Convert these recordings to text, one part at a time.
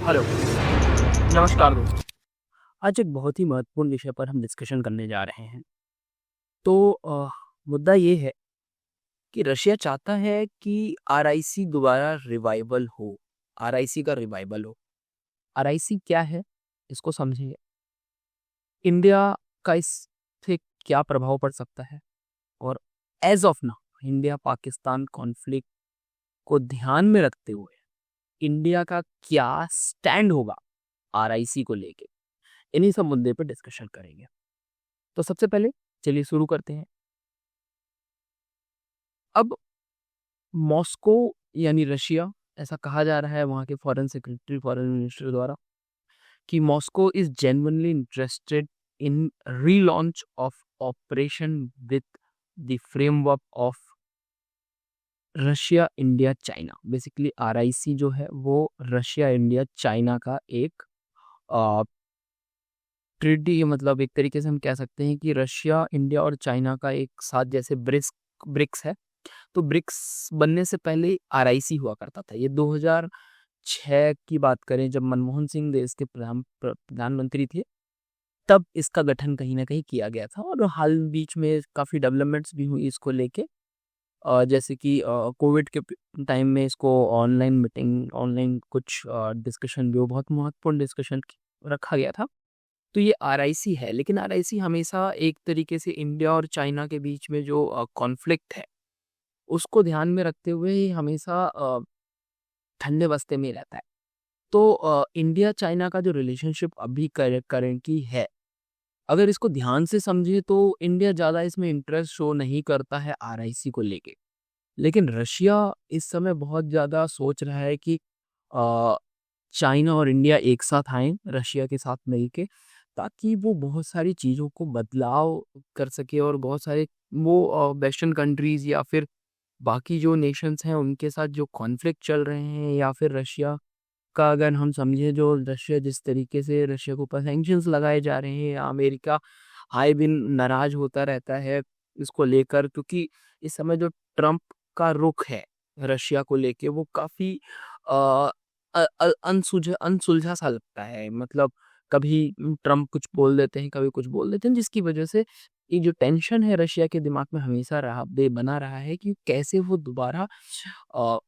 Hello, नमस्कार दोस्त। आज एक बहुत ही महत्वपूर्ण विषय पर हम डिस्कशन करने जा रहे हैं। तो मुद्दा ये है कि रशिया चाहता है कि आरआईसी दोबारा रिवाइवल हो, आरआईसी का रिवाइवल हो। आरआईसी क्या है? इसको समझिए। इंडिया का इससे क्या प्रभाव पड़ सकता है? और as of now India-Pakistan conflict को ध्यान में रखते हुए इंडिया का क्या स्टैंड होगा आरआईसी को लेके? इन्हीं सब मुद्दे पे डिस्कशन करेंगे। तो सबसे पहले चलिए शुरू करते हैं। अब मॉस्को यानी रशिया, ऐसा कहा जा रहा है वहाँ के फॉरेन सेक्रेटरी, फॉरेन मिनिस्टर द्वारा कि Moscow is genuinely interested in relaunch of operation with the framework of Russia India China. Basically RIC जो है वो रशिया इंडिया चाइना का एक ट्रेडी, मतलब एक तरीके से हम कह सकते हैं कि रशिया इंडिया और चाइना का एक साथ जैसे ब्रिक्स है। तो ब्रिक्स बनने से पहले आरआईसी हुआ करता था। ये 2006 की बात करें, जब मनमोहन सिंह देश के प्रधानमंत्री थे, तब इसका गठन कहीं ना कहीं किया गया था। और हाल बीच में काफ़ी डेवलपमेंट्स भी हुई इसको लेके। जैसे कि कोविड के टाइम में इसको ऑनलाइन मीटिंग, ऑनलाइन कुछ डिस्कशन भी, वो बहुत महत्वपूर्ण डिस्कशन रखा गया था। तो ये आरआईसी है, लेकिन आरआईसी हमेशा एक तरीके से इंडिया और चाइना के बीच में जो कॉन्फ्लिक्ट है उसको ध्यान में रखते हुए ही हमेशा ठंडे बस्ते में रहता है। तो इंडिया चाइना का जो रिलेशनशिप अभी करेंटली है, अगर इसको ध्यान से समझे तो इंडिया ज़्यादा इसमें इंटरेस्ट शो नहीं करता है आरआईसी को लेके। लेकिन रशिया इस समय बहुत ज़्यादा सोच रहा है कि अ, चाइना और इंडिया एक साथ आएँ रशिया के साथ मिलके, ताकि वो बहुत सारी चीज़ों को बदलाव कर सके और बहुत सारे वो वेस्टर्न कंट्रीज़ या फिर बाकी जो नेशंस हैं उनके साथ जो कॉन्फ्लिक्ट चल रहे हैं, या फिर रशिया का अगर हम समझें, जो रशिया जिस तरीके से रशिया के ऊपर सैंक्शंस लगाए जा रहे हैं, या अमेरिका आए दिन नाराज होता रहता है इसको लेकर, क्योंकि इस समय जो ट्रम्प का रुख है रशिया को लेके वो काफ़ी अनसुलझा सा लगता है। मतलब कभी ट्रम्प कुछ बोल देते हैं, कभी कुछ बोल देते हैं, जिसकी वजह से ये जो टेंशन है रशिया के दिमाग में हमेशा बना रहा है कि कैसे वो दोबारा अ,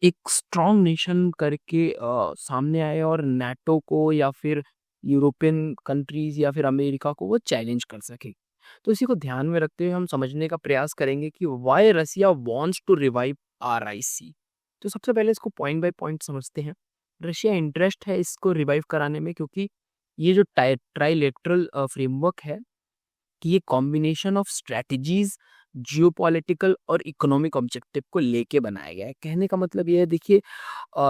एक स्ट्रॉन्ग नेशन करके सामने आए और नाटो को या फिर यूरोपियन कंट्रीज या फिर अमेरिका को वो चैलेंज कर सके। तो इसी को ध्यान में रखते हुए हम समझने का प्रयास करेंगे कि why Russia wants to revive RIC. तो सबसे पहले इसको पॉइंट बाय पॉइंट समझते हैं। रशिया इंटरेस्ट है इसको रिवाइव कराने में, क्योंकि ये जो ट्राइलेटरल फ्रेमवर्क है कि ये कॉम्बिनेशन ऑफ स्ट्रैटेजीज, जियोपॉलिटिकल और इकोनॉमिक ऑब्जेक्टिव को लेके बनाया गया है। कहने का मतलब ये है, देखिए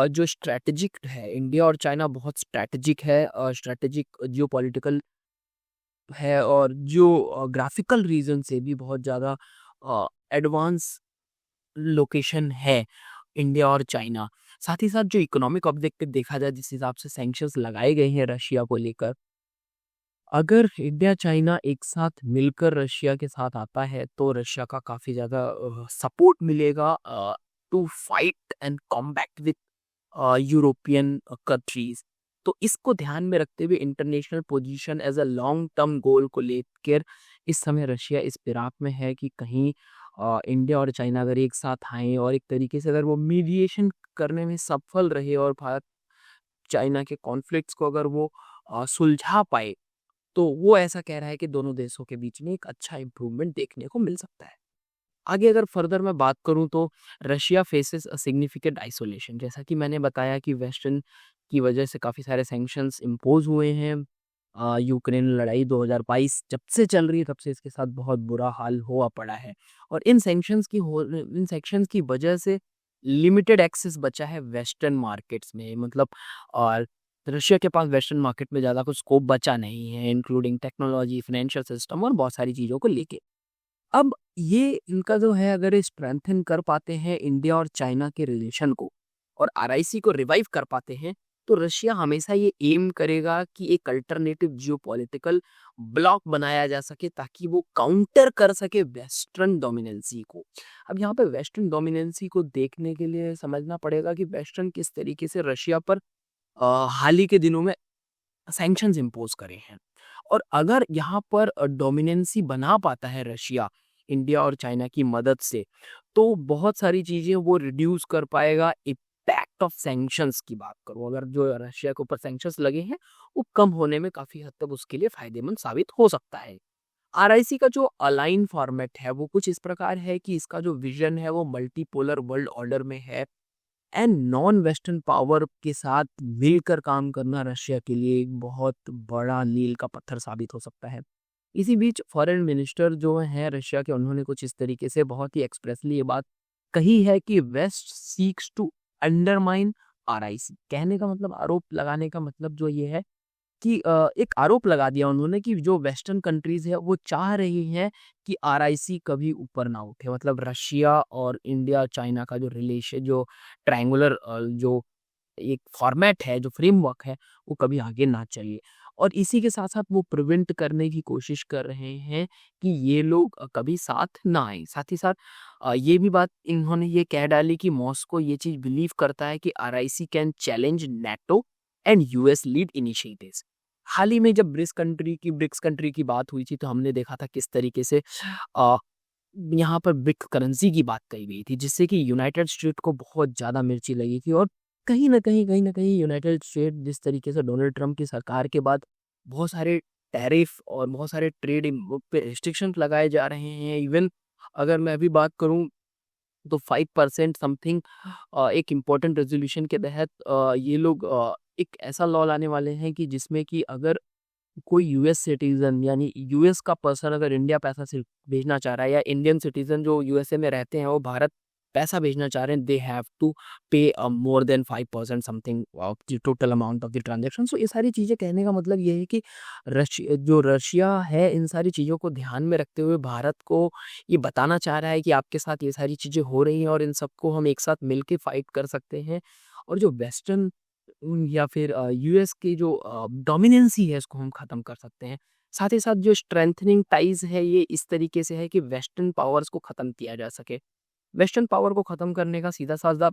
जो स्ट्रैटेजिक है, इंडिया और चाइना बहुत स्ट्रैटेजिक है, स्ट्रैटेजिक जियोपॉलिटिकल है, और जो ग्राफिकल रीजन से भी बहुत ज़्यादा एडवांस लोकेशन है इंडिया और चाइना। साथ ही साथ जो इकोनॉमिक ऑब्जेक्टिव देखा जाए, जिस हिसाब से सैंक्शंस लगाए गए हैं रशिया को लेकर, अगर इंडिया चाइना एक साथ मिलकर रशिया के साथ आता है तो रशिया का काफ़ी ज़्यादा सपोर्ट मिलेगा to fight and combat with European countries. तो इसको ध्यान में रखते हुए international position as a long term goal को लेकर इस समय रशिया इस फिराक में है कि कहीं इंडिया और चाइना अगर एक साथ आए और एक तरीके से अगर वो मीडिएशन करने में सफल रहे और भारत चाइना के कॉन्फ्लिक्ट्स को अगर वो सुलझा पाए, तो वो ऐसा कह रहा है कि दोनों देशों के बीच में एक अच्छा इम्प्रूवमेंट देखने को मिल सकता है। आगे अगर फर्दर मैं बात करूं तो Russia faces a significant isolation. जैसा कि मैंने बताया कि वेस्टर्न की वजह से काफ़ी सारे सैंक्शंस इम्पोज हुए हैं। यूक्रेन लड़ाई 2022 जब से चल रही है, तब से इसके साथ बहुत बुरा हाल हुआ पड़ा है। और इन सेक्शंस की वजह से लिमिटेड एक्सेस बचा है वेस्टर्न मार्केट्स में। मतलब और रशिया के पास वेस्टर्न मार्केट में ज़्यादा कुछ स्कोप बचा नहीं है, इंक्लूडिंग टेक्नोलॉजी, फाइनेंशियल सिस्टम और बहुत सारी चीज़ों को लेके। अब ये इनका जो है, अगर स्ट्रेंथन कर पाते हैं इंडिया और चाइना के रिलेशन को और आरआईसी को रिवाइव कर पाते हैं, तो रशिया हमेशा ये एम करेगा कि एक अल्टरनेटिव जियोपॉलिटिकल ब्लॉक बनाया जा सके, ताकि वो काउंटर कर सके वेस्टर्न डोमिनेंसी को। अब यहाँ पे वेस्टर्न डोमिनेंसी को देखने के लिए समझना पड़ेगा कि वेस्टर्न किस तरीके से रशिया पर हाल ही के दिनों में सैंक्शंस इम्पोज करे हैं। और अगर यहाँ पर डोमिनेंसी बना पाता है रशिया, इंडिया और चाइना की मदद से, तो बहुत सारी चीज़ें वो रिड्यूस कर पाएगा। इम्पैक्ट ऑफ सैंक्शंस की बात करूँ, अगर जो रशिया के ऊपर सैंक्शंस लगे हैं, वो कम होने में काफ़ी हद तक उसके लिए फ़ायदेमंद साबित हो सकता है। आरआईसी का जो अलाइन फॉर्मेट है, वो कुछ इस प्रकार है कि इसका जो विज़न है, वो मल्टीपोलर वर्ल्ड ऑर्डर में है। एंड नॉन वेस्टर्न पावर के साथ मिलकर काम करना रशिया के लिए एक बहुत बड़ा मील का पत्थर साबित हो सकता है। इसी बीच फॉरेन मिनिस्टर जो हैं रशिया के, उन्होंने कुछ इस तरीके से बहुत ही एक्सप्रेसली ये बात कही है कि west seeks to undermine RIC. कहने का मतलब, आरोप लगाने का मतलब जो ये है कि एक आरोप लगा दिया उन्होंने कि जो वेस्टर्न कंट्रीज है वो चाह रही हैं कि आरआईसी कभी ऊपर ना उठे। मतलब रशिया और इंडिया चाइना का जो रिलेशन, जो ट्रायंगुलर जो एक फॉर्मेट है, जो फ्रेमवर्क है, वो कभी आगे ना चले। और इसी के साथ साथ वो प्रिवेंट करने की कोशिश कर रहे हैं कि ये लोग कभी साथ ना आए। साथ ही साथ ये भी बात इन्होंने ये कह डाली कि मॉस्को ये चीज बिलीव करता है कि RIC can challenge NATO and US lead initiatives. हाल ही में जब ब्रिक्स कंट्री की बात हुई थी, तो हमने देखा था किस तरीके से अ, यहाँ पर ब्रिक्स करेंसी की बात कही गई थी, जिससे कि यूनाइटेड स्टेट को बहुत ज़्यादा मिर्ची लगी थी। और कहीं न कहीं यूनाइटेड स्टेट जिस तरीके से डोनाल्ड ट्रंप की सरकार के बाद बहुत सारे टैरिफ और बहुत सारे ट्रेड पे रिस्ट्रिक्शंस लगाए जा रहे हैं। इवन अगर मैं अभी बात करूँ, तो 5% समथिंग एक इम्पोर्टेंट रेज़ोल्यूशन के तहत ये लोग एक ऐसा लॉ लाने वाले हैं कि जिसमें कि अगर कोई यूएस सिटीज़न, यानी यूएस का पर्सन अगर इंडिया पैसा सिर्फ भेजना चाह रहा है, या इंडियन सिटीज़न जो यूएसए में रहते हैं वो भारत पैसा भेजना चाह रहे हैं, दे have to pay more than 5% something of the total amount of the transaction. So ये सारी चीज़ें, कहने का मतलब ये है कि रशिया है, इन सारी चीज़ों को ध्यान में रखते हुए भारत को ये बताना चाह रहा है कि आपके साथ ये सारी चीज़ें हो रही हैं और इन सबको हम एक साथ मिलके फाइट कर सकते हैं। और जो वेस्टर्न या फिर यूएस की जो डोमिनेंसी है, इसको हम ख़त्म कर सकते हैं। साथ ही साथ जो स्ट्रेंथनिंग टाइज़ है, ये इस तरीके से है कि वेस्टर्न पावर्स को ख़त्म किया जा सके। वेस्टर्न पावर को ख़त्म करने का सीधा-साधा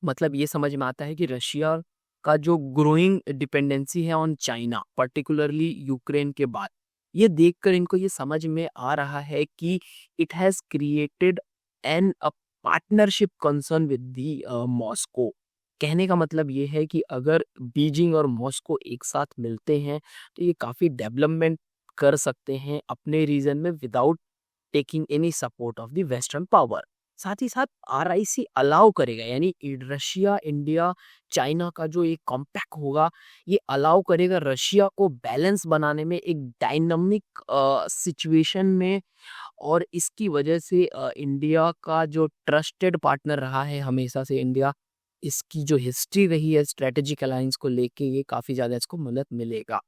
मतलब ये समझ में आता है कि रशिया का जो ग्रोइंग डिपेंडेंसी है ऑन चाइना, पर्टिकुलरली यूक्रेन के बाद, ये देखकर इनको ये समझ में आ रहा है कि it has created an partnership concern with the Moscow. कहने का मतलब ये है कि अगर बीजिंग और मॉस्को एक साथ मिलते हैं, तो ये काफ़ी डेवलपमेंट कर सकते हैं अपने रीजन में without taking any support of the western power. साथ ही साथ आरआईसी अलाउ करेगा, यानी रशिया, इंडिया, चाइना का जो एक कॉम्पैक्ट होगा, ये अलाउ करेगा रशिया को बैलेंस बनाने में एक डायनामिक सिचुएशन में। और इसकी वजह से इंडिया का जो ट्रस्टेड पार्टनर रहा है हमेशा से इंडिया, इसकी जो हिस्ट्री रही है स्ट्रेटेजिक अलायंस को लेके, ये काफ़ी ज़्यादा इसको मदद मिलेगा।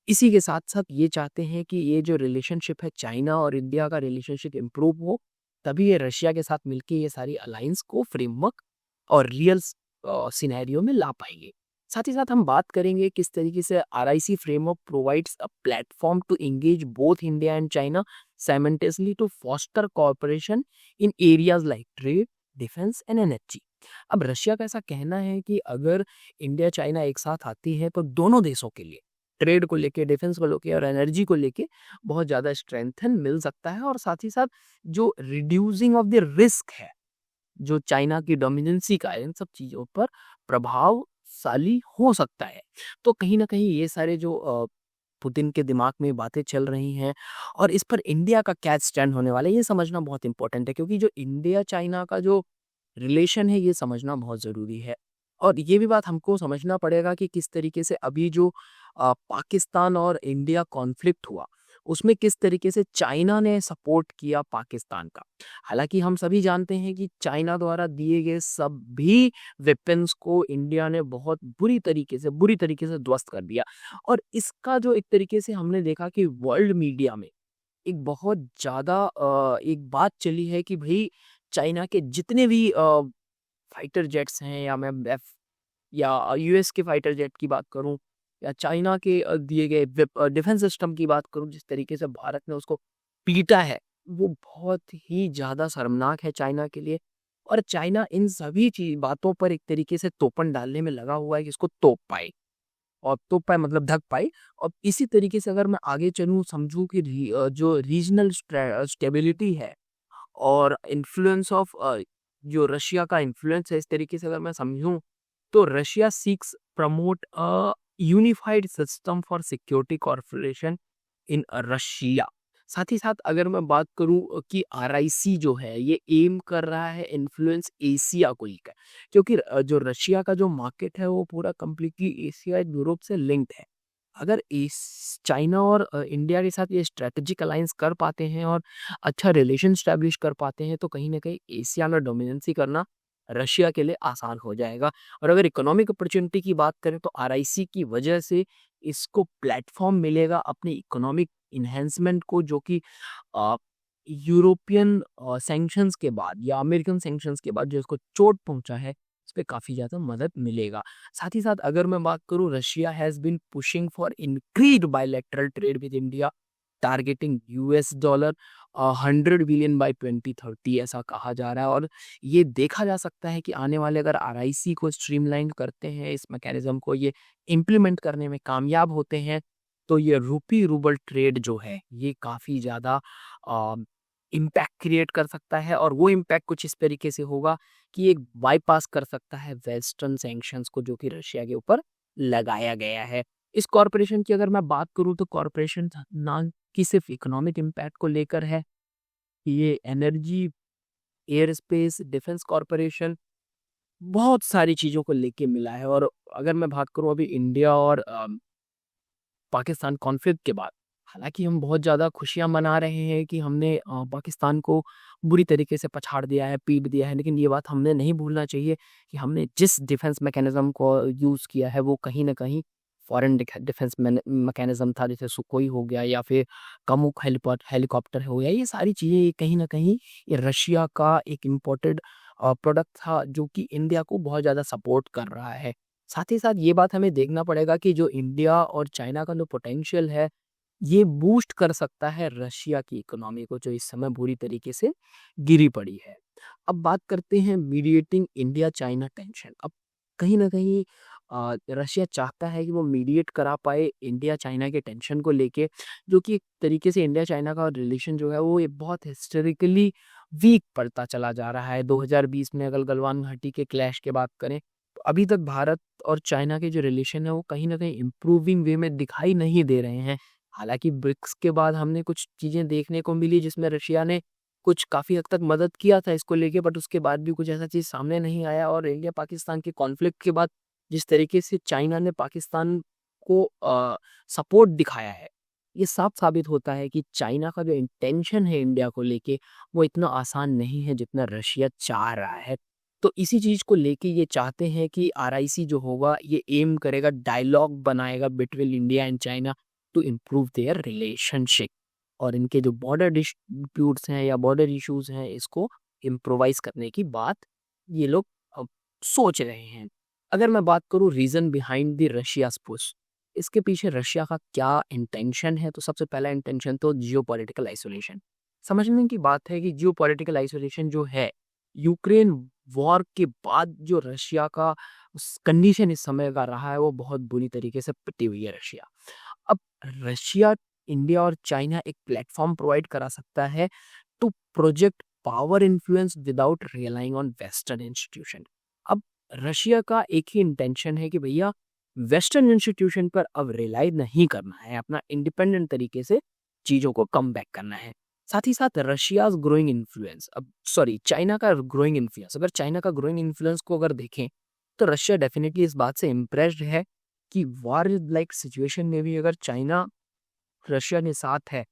इसी के साथ-साथ ये चाहते हैं कि ये जो रिलेशनशिप है चाइना और इंडिया का रिलेशनशिप इम्प्रूव हो, तभी ये रशिया के साथ मिलके ये सारी अलायंस को फ्रेमवर्क और रियल सिनेरियो में ला पाएँगे। साथ ही साथ हम बात करेंगे किस तरीके से RIC framework provides a platform to engage both India and China simultaneously to foster cooperation in areas like trade, defence and energy. अब रशिया का ऐसा कहना है कि अगर इंडिया चाइना एक साथ आती है, तो दोनों देशों के लिए ट्रेड को लेके, डिफेंस को लेके और एनर्जी को लेके बहुत ज़्यादा स्ट्रेंथन मिल सकता है। और साथ ही साथ जो रिड्यूसिंग ऑफ द रिस्क है, जो चाइना की डोमिनेंसी का है, इन सब चीज़ों पर प्रभावशाली हो सकता है। तो कहीं न कहीं ये सारे जो पुतिन के दिमाग में बातें चल रही हैं, और इस पर इंडिया का क्या स्टैंड होने वाला है, ये समझना बहुत इम्पोर्टेंट है, क्योंकि जो इंडिया चाइना का जो रिलेशन है, ये समझना बहुत ज़रूरी है। और ये भी बात हमको समझना पड़ेगा कि किस तरीके से अभी जो पाकिस्तान और इंडिया कॉन्फ्लिक्ट हुआ, उसमें किस तरीके से चाइना ने सपोर्ट किया पाकिस्तान का। हालाँकि हम सभी जानते हैं कि चाइना द्वारा दिए गए सभी वेपन्स को इंडिया ने बहुत बुरी तरीके से ध्वस्त कर दिया। और इसका जो एक तरीके से हमने देखा कि वर्ल्ड मीडिया में एक बहुत ज़्यादा एक बात चली है कि भई चाइना के जितने भी फाइटर जेट्स हैं, या मैं एफ या यूएस के फाइटर जेट की बात करूं, या चाइना के दिए गए डिफेंस सिस्टम की बात करूं, जिस तरीके से भारत ने उसको पीटा है, वो बहुत ही ज़्यादा शर्मनाक है चाइना के लिए। और चाइना इन सभी बातों पर एक तरीके से तोपन डालने में लगा हुआ है कि इसको तोप पाए, और तोप पाए मतलब ढक पाए। और इसी तरीके से अगर मैं आगे चलूँ, समझूं कि जो रीजनल स्टेबिलिटी है और इन्फ्लुएंस ऑफ जो रशिया का इन्फ्लुएंस है, इस तरीके से अगर मैं समझूं, तो Russia seeks promote a unified system for security corporation in Russia. साथ ही साथ अगर मैं बात करूं कि आरआईसी जो है ये एम कर रहा है इन्फ्लुएंस एशिया को लेकर, क्योंकि जो रशिया का जो मार्केट है वो पूरा कम्प्लीटली एशिया यूरोप से लिंक्ड है। अगर इस चाइना और इंडिया के साथ ये स्ट्रेटेजिक अलायंस कर पाते हैं और अच्छा रिलेशन स्टैब्लिश कर पाते हैं, तो कहीं ना कहीं एशिया में डोमिनेंसी करना रशिया के लिए आसान हो जाएगा। और अगर इकोनॉमिक अपॉर्चुनिटी की बात करें, तो आरआईसी की वजह से इसको प्लेटफॉर्म मिलेगा अपने इकोनॉमिक इन्हेंसमेंट को, जो कि अ, यूरोपियन सैंक्शंस के बाद या अमेरिकन सैंक्शंस के बाद जो इसको चोट पहुंचा है, उस पे काफ़ी ज़्यादा मदद मिलेगा। साथ ही साथ अगर मैं बात करूं, Russia has been pushing for increased bilateral trade with India, targeting US dollar 100 billion by 2030, ऐसा कहा जा रहा है। और ये देखा जा सकता है कि आने वाले अगर आरआईसी को स्ट्रीमलाइन करते हैं, इस मैकेनिज्म को ये इम्प्लीमेंट करने में कामयाब होते हैं, तो ये रूपी रूबल ट्रेड जो है ये काफ़ी ज़्यादा इम्पैक्ट क्रिएट कर सकता है। और वो इम्पैक्ट कुछ इस तरीके से होगा कि एक बाईपास कर सकता है वेस्टर्न सैंक्शंस को, जो कि रशिया के ऊपर लगाया गया है। इस कॉरपोरेशन की अगर मैं बात करूं, तो कॉरपोरेशन ना कि सिर्फ इकोनॉमिक इम्पैक्ट को लेकर है, ये energy, air space, defence corporation, बहुत सारी चीज़ों को लेके मिला है। और अगर मैं बात करूं अभी इंडिया और पाकिस्तान कॉन्फ्लिक्ट के बाद, हालांकि हम बहुत ज़्यादा खुशियां मना रहे हैं कि हमने पाकिस्तान को बुरी तरीके से पछाड़ दिया है, पीट दिया है, लेकिन ये बात हमने नहीं भूलना चाहिए कि हमने जिस डिफेंस मैकेनिज्म को यूज़ किया है वो कहीं ना कहीं फॉरेन डिफेंस मैकेनिज्म था, जैसे सुकोई हो गया या फिर कमुक हेलीकॉप्टर हो गया। ये सारी चीज़ें कहीं ना कहीं ये रशिया का एक इम्पोर्टेड प्रोडक्ट था, जो कि इंडिया को बहुत ज़्यादा सपोर्ट कर रहा है। साथ ही साथ ये बात हमें देखना पड़ेगा कि जो इंडिया और चाइना का जो पोटेंशियल है, ये बूस्ट कर सकता है रशिया की इकोनॉमी को, जो इस समय बुरी तरीके से गिरी पड़ी है। अब बात करते हैं मीडिएटिंग इंडिया चाइना टेंशन। अब कहीं न कहीं रशिया चाहता है कि वो मीडिएट करा पाए इंडिया चाइना के टेंशन को लेके, जो कि एक तरीके से इंडिया चाइना का रिलेशन जो है वो ये बहुत हिस्टोरिकली वीक पड़ता चला जा रहा है। 2020 में अगर गलवान घाटी के क्लैश की बात करें, तो अभी तक भारत और चाइना के जो रिलेशन है वो कहीं न कहीं इम्प्रूविंग वे में दिखाई नहीं दे रहे हैं। हालाँकि ब्रिक्स के बाद हमने कुछ चीज़ें देखने को मिली, जिसमें रशिया ने कुछ काफ़ी हद तक मदद किया था इसको लेके, बट उसके बाद भी कुछ ऐसा चीज़ सामने नहीं आया। और इंडिया पाकिस्तान के कॉन्फ्लिक्ट के बाद जिस तरीके से चाइना ने पाकिस्तान को सपोर्ट दिखाया है, ये साफ साबित होता है कि चाइना का जो इंटेंशन है इंडिया को लेके, वो इतना आसान नहीं है जितना रशिया चाह रहा है। तो इसी चीज़ को लेके ये चाहते हैं कि आरआईसी जो होगा ये एम करेगा, डायलॉग बनाएगा between India and China to improve their relationship, और इनके जो बॉर्डर डिस्प्यूट्स हैं या बॉर्डर इश्यूज हैं, इसको इम्प्रोवाइज करने की बात ये लोग अब सोच रहे हैं। अगर मैं बात करूं रीजन बिहाइंड द रशियास पुश, इसके पीछे रशिया का क्या इंटेंशन है, तो सबसे पहला इंटेंशन तो जियोपॉलिटिकल आइसोलेशन। समझने की बात है कि जियोपॉलिटिकल आइसोलेशन जो है, यूक्रेन वॉर के बाद जो रशिया का कंडीशन इस समय का रहा है, वो बहुत बुरी तरीके से पिटी हुई है रशिया। अब रशिया, इंडिया और चाइना एक प्लेटफॉर्म प्रोवाइड करा सकता है to project power influence without relying on western institution. अब रशिया का एक ही इंटेंशन है कि भैया वेस्टर्न इंस्टीट्यूशन पर अब रिलाई नहीं करना है, अपना इंडिपेंडेंट तरीके से चीजों को कम बैक करना है। साथ ही साथ रशिया ग्रोइंग इन्फ्लुएंस, अब सॉरी चाइना का ग्रोइंग इन्फ्लुएंस, अगर चाइना का ग्रोइंग इन्फ्लुएंस को अगर देखें, तो रशिया डेफिनेटली इस बात से इम्प्रेस्ड है कि वार लाइक सिचुएशन में भी अगर चाइना रशिया के साथ है,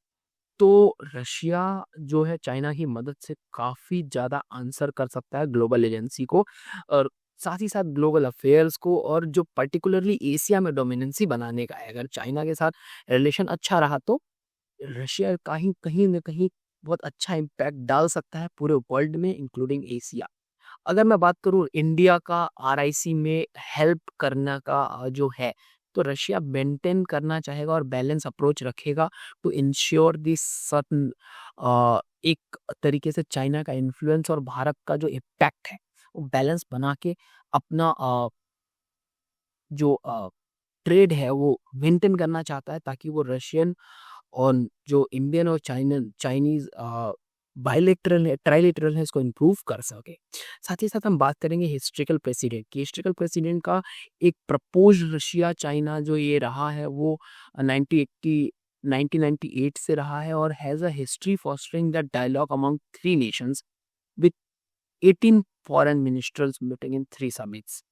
तो रशिया जो है चाइना की मदद से काफ़ी ज़्यादा आंसर कर सकता है ग्लोबल एजेंसी को, और साथ ही साथ ग्लोबल अफेयर्स को, और जो पर्टिकुलरली एशिया में डोमिनेंसी बनाने का है। अगर चाइना के साथ रिलेशन अच्छा रहा, तो रशिया कहीं कहीं न कहीं बहुत अच्छा इम्पैक्ट डाल सकता है पूरे वर्ल्ड में, इंक्लूडिंग एशिया। अगर मैं बात करूँ इंडिया का आरआईसी में हेल्प करने का जो है, तो रशिया मेंटेन करना चाहेगा और बैलेंस अप्रोच रखेगा टू इंश्योर दिस सर्टन एक तरीके से चाइना का इन्फ्लुएंस और भारत का जो इम्पैक्ट है वो बैलेंस बना के अपना जो ट्रेड है वो मेंटेन करना चाहता है ताकि वो रशियन और जो इंडियन और चाइनीज बायलेटरल है ट्राइलेटरल है इसको इम्प्रूव कर सके। साथ ही साथ हम बात करेंगे हिस्ट्रिकल प्रेसिडेंट की। हिस्ट्रिकल प्रेसिडेंट का एक प्रपोज रशिया चाइना जो ये रहा है वो 1998 से रहा है और has a history fostering the dialogue among three nations with 18 foreign ministers meeting in 3 summits.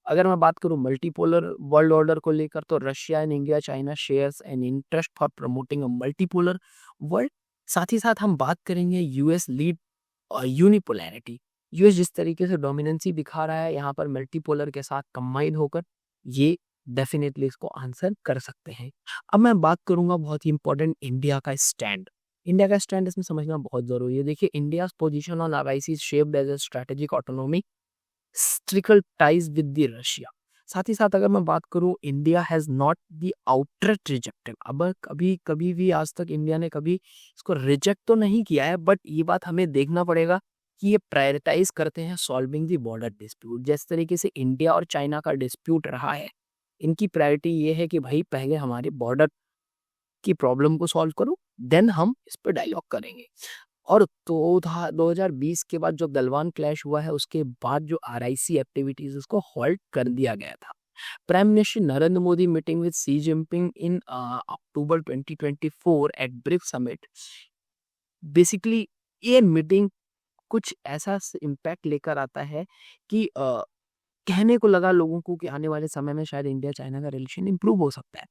अगर मैं बात करूं मल्टीपोलर वर्ल्ड ऑर्डर को लेकर तो Russia and India China shares an interest for promoting a multipolar world. साथ ही साथ हम बात करेंगे यूएस लीड यूनिपोलैरिटी। यूएस जिस तरीके से डोमिनेंसी दिखा रहा है यहाँ पर मल्टीपोलर के साथ कंबाइन होकर ये डेफिनेटली इसको आंसर कर सकते हैं। अब मैं बात करूंगा बहुत ही इंपॉर्टेंट इंडिया का स्टैंड। इंडिया का स्टैंड इसमें समझना बहुत जरूरी है। देखिए India position on RIC is shaped as a strategic autonomy strickle ties with the Russia. साथ ही साथ अगर मैं बात करूं India has not the outright rejected. अब कभी कभी भी आज तक इंडिया ने कभी इसको रिजेक्ट तो नहीं किया है बट ये बात हमें देखना पड़ेगा कि ये प्रायोरिटाइज करते हैं सॉल्विंग द बॉर्डर डिस्प्यूट। जिस तरीके से इंडिया और चाइना का डिस्प्यूट रहा है इनकी प्रायोरिटी ये है कि भाई पहले हमारे बॉर्डर की प्रॉब्लम को सॉल्व करो देन हम इस पर डायलॉग करेंगे। और तो 2020 के बाद जो गलवान क्लैश हुआ है उसके बाद जो आरआईसी एक्टिविटीज उसको हॉल्ट कर दिया गया था। Prime minister Narendra Modi meeting with Xi Jinping in October 2024 at BRICS summit. Basically ये मीटिंग कुछ ऐसा इम्पैक्ट लेकर आता है कि कहने को लगा लोगों को कि आने वाले समय में शायद इंडिया चाइना का रिलेशन इंप्रूव हो सकता है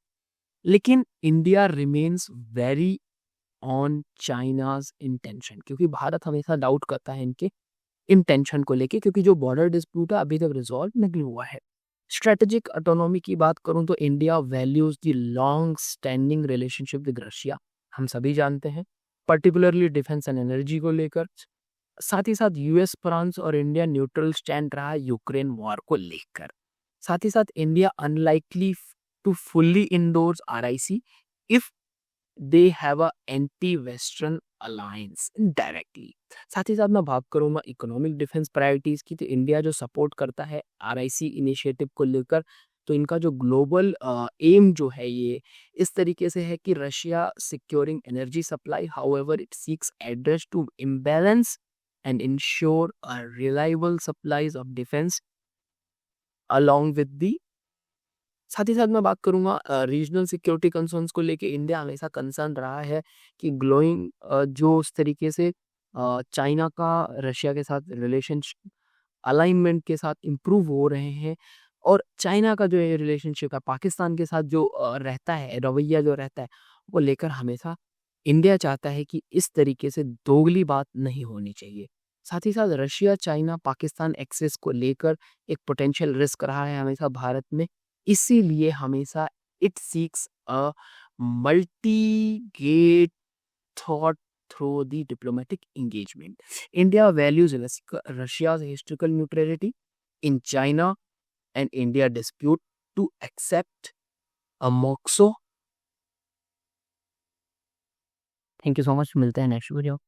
लेकिन India remains very on China's intention क्योंकि भारत हमेशा डाउट करता है इनके इंटेंशन को लेके क्योंकि जो बॉर्डर डिस्प्यूट है अभी तक रिजॉल्व नहीं हुआ है। स्ट्रेटेजिक ऑटोनॉमी की बात करूं तो India values the long standing relationship with Russia. हम सभी जानते हैं पर्टिकुलरली डिफेंस एंड एनर्जी को लेकर। साथ ही साथ यूएस फ्रांस और इंडिया न्यूट्रल स्टैंड रहा यूक्रेन वॉर को लेकर। साथ ही साथ India unlikely to fully endorse RIC if they have a anti western alliance directly. साथ ही साथ मैं बात करूंगा इकोनॉमिक डिफेंस प्रायोरिटीज की तो इंडिया जो सपोर्ट करता है आरआईसी इनिशिएटिव को लेकर तो इनका जो ग्लोबल एम जो है ये इस तरीके से है कि Russia securing energy supply however it seeks address to imbalance and ensure a reliable supplies of defense along with the। साथ ही साथ मैं बात करूंगा रीजनल सिक्योरिटी कंसर्न्स को लेके इंडिया हमेशा कंसर्न रहा है कि ग्लोइंग जो उस तरीके से चाइना का रशिया के साथ रिलेशनशिप अलाइनमेंट के साथ इम्प्रूव हो रहे हैं और चाइना का जो ये रिलेशनशिप है पाकिस्तान के साथ जो रहता है रवैया जो रहता है वो लेकर हमेशा इंडिया चाहता है कि इस तरीके से दोगली बात नहीं होनी चाहिए। साथ ही साथ रशिया चाइना पाकिस्तान एक्सेस को लेकर एक पोटेंशियल रिस्क रहा है हमेशा भारत में। इसीलिए हमेशा it seeks a multi gate thought through the diplomatic engagement. India values Russia's historical neutrality in China and India dispute to accept a MOXO। Thank you so much. मिलते हैं नेक्स्ट वीडियो।